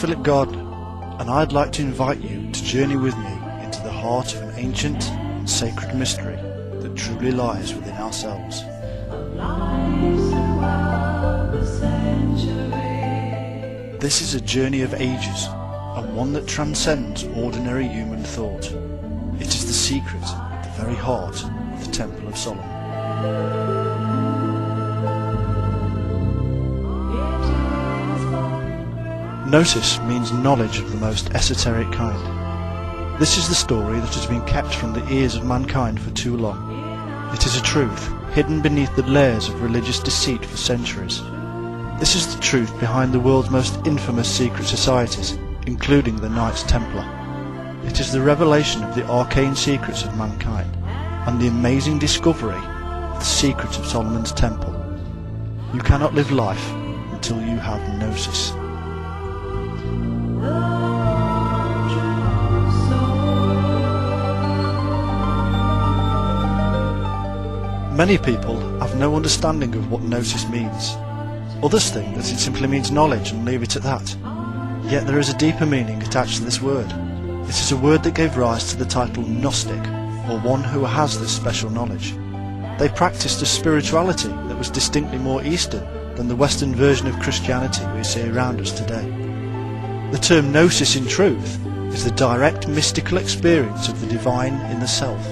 Philip Gardiner, and I'd like to invite you to journey with me into the heart of an ancient and sacred mystery that truly lies within ourselves. This is a journey of ages, and one that transcends ordinary human thought. It is the secret at the very heart of the Temple of Solomon. Gnosis means knowledge of the most esoteric kind. This is the story that has been kept from the ears of mankind for too long. It is a truth hidden beneath the layers of religious deceit for centuries. This is the truth behind the world's most infamous secret societies, including the Knights Templar. It is the revelation of the arcane secrets of mankind, and the amazing discovery of the secret of Solomon's Temple. You cannot live life until you have Gnosis. Many people have no understanding of what Gnosis means. Others think that it simply means knowledge and leave it at that. Yet there is a deeper meaning attached to this word. It is a word that gave rise to the title Gnostic, or one who has this special knowledge. They practiced a spirituality that was distinctly more Eastern than the Western version of Christianity we see around us today. The term Gnosis, in truth, is the direct mystical experience of the divine in the self.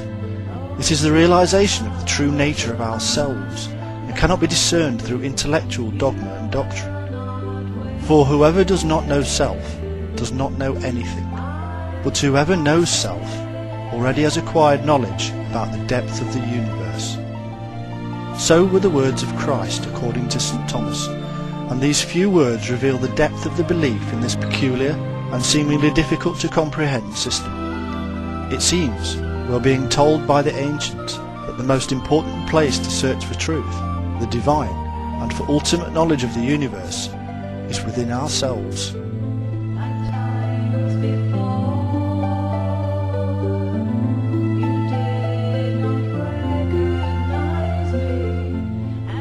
It is the realization of the true nature of ourselves, and cannot be discerned through intellectual dogma and doctrine. For whoever does not know self does not know anything, but whoever knows self already has acquired knowledge about the depth of the universe. So were the words of Christ according to St. Thomas, and these few words reveal the depth of the belief in this peculiar and seemingly difficult to comprehend system. It seems we are being told by the ancients that the most important place to search for truth, the divine, and for ultimate knowledge of the universe is within ourselves.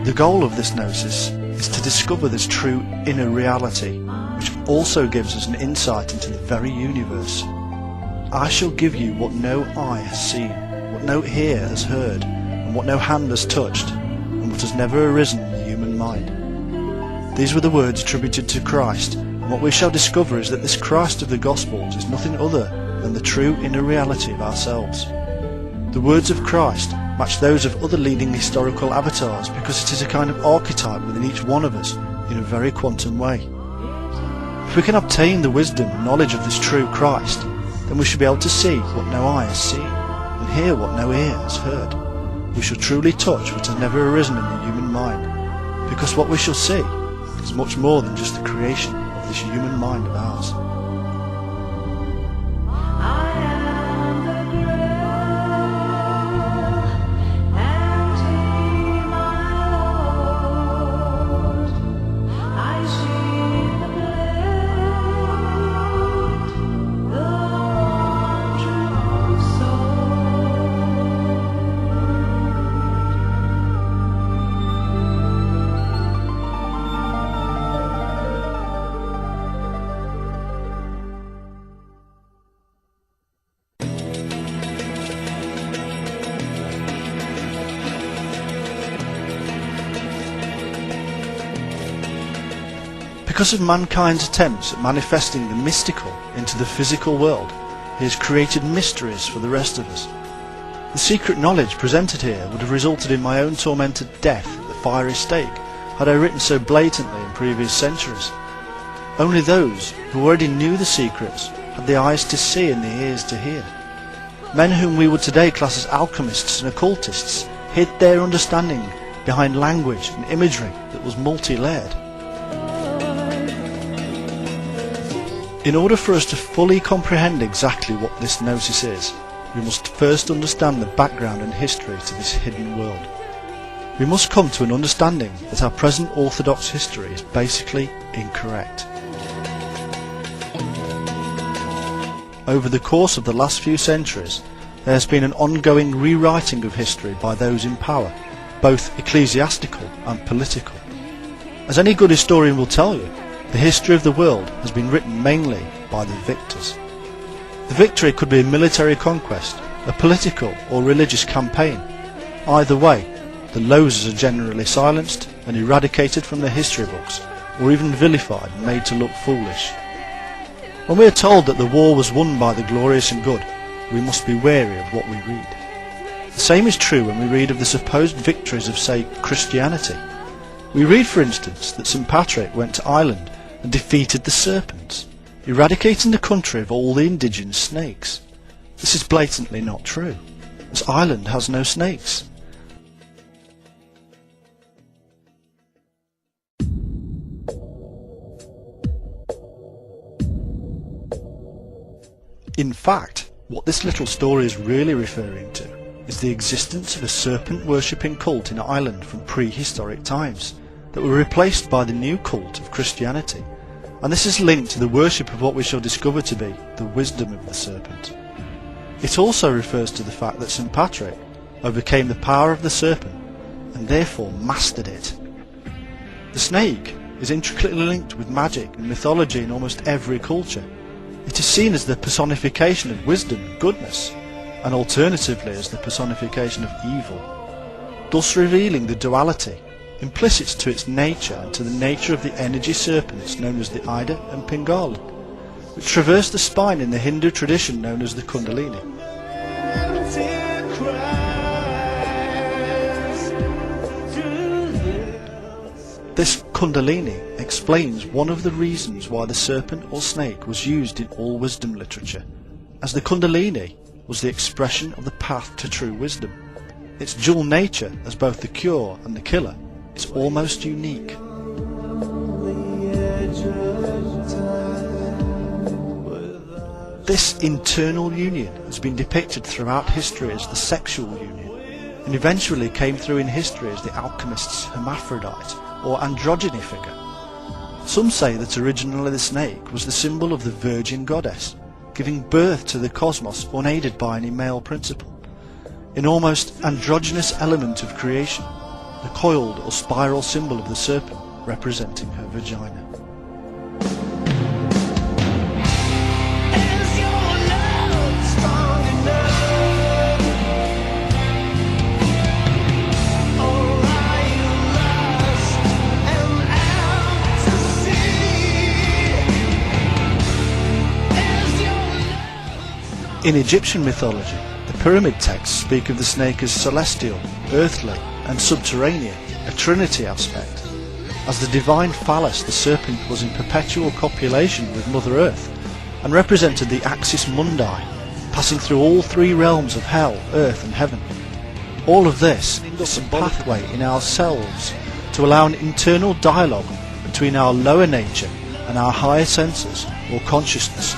The goal of this Gnosis is to discover this true inner reality, which also gives us an insight into the very universe. I shall give you what no eye has seen, what no ear has heard, and what no hand has touched, and what has never arisen in the human mind. These were the words attributed to Christ, and what we shall discover is that this Christ of the Gospels is nothing other than the true inner reality of ourselves. The words of Christ match those of other leading historical avatars because it is a kind of archetype within each one of us in a very quantum way. If we can obtain the wisdom and knowledge of this true Christ, then we shall be able to see what no eye has seen, and hear what no ear has heard. We shall truly touch what has never arisen in the human mind, because what we shall see is much more than just the creation of this human mind of ours. Because of mankind's attempts at manifesting the mystical into the physical world, he has created mysteries for the rest of us. The secret knowledge presented here would have resulted in my own tormented death at the fiery stake had I written so blatantly in previous centuries. Only those who already knew the secrets had the eyes to see and the ears to hear. Men whom we would today class as alchemists and occultists hid their understanding behind language and imagery that was multi-layered. In order for us to fully comprehend exactly what this Gnosis is, we must first understand the background and history to this hidden world. We must come to an understanding that our present orthodox history is basically incorrect. Over the course of the last few centuries, there has been an ongoing rewriting of history by those in power, both ecclesiastical and political. As any good historian will tell you, The history of the world has been written mainly by the victors. The victory could be a military conquest, a political or religious campaign. Either way, the losers are generally silenced and eradicated from their history books, or even vilified and made to look foolish. When we are told that the war was won by the glorious and good, we must be wary of what we read. The same is true when we read of the supposed victories of, say, Christianity. We read, for instance, that St. Patrick went to Ireland and defeated the serpents, eradicating the country of all the indigenous snakes. This is blatantly not true, as Ireland has no snakes. In fact, what this little story is really referring to is the existence of a serpent-worshipping cult in Ireland from prehistoric times that were replaced by the new cult of Christianity, and this is linked to the worship of what we shall discover to be the wisdom of the serpent. It also refers to the fact that St. Patrick overcame the power of the serpent and therefore mastered it. The snake is intricately linked with magic and mythology in almost every culture. It is seen as the personification of wisdom and goodness, and alternatively as the personification of evil, thus revealing the duality implicit to its nature and to the nature of the energy serpents known as the Ida and Pingala, which traverse the spine in the Hindu tradition known as the Kundalini. This Kundalini explains one of the reasons why the serpent or snake was used in all wisdom literature, as the Kundalini was the expression of the path to true wisdom. Its dual nature as both the cure and the killer is almost unique. This internal union has been depicted throughout history as the sexual union, and eventually came through in history as the alchemist's hermaphrodite or androgyny figure. Some say that originally the snake was the symbol of the virgin goddess, giving birth to the cosmos unaided by any male principle, an almost androgynous element of creation, the coiled or spiral symbol of the serpent representing her vagina. In Egyptian mythology, the pyramid texts speak of the snake as celestial, earthly, and subterranean, a trinity aspect. As the divine phallus, the serpent was in perpetual copulation with Mother Earth, and represented the axis mundi, passing through all three realms of hell, earth and heaven. All of this is a pathway in ourselves to allow an internal dialogue between our lower nature and our higher senses or consciousness,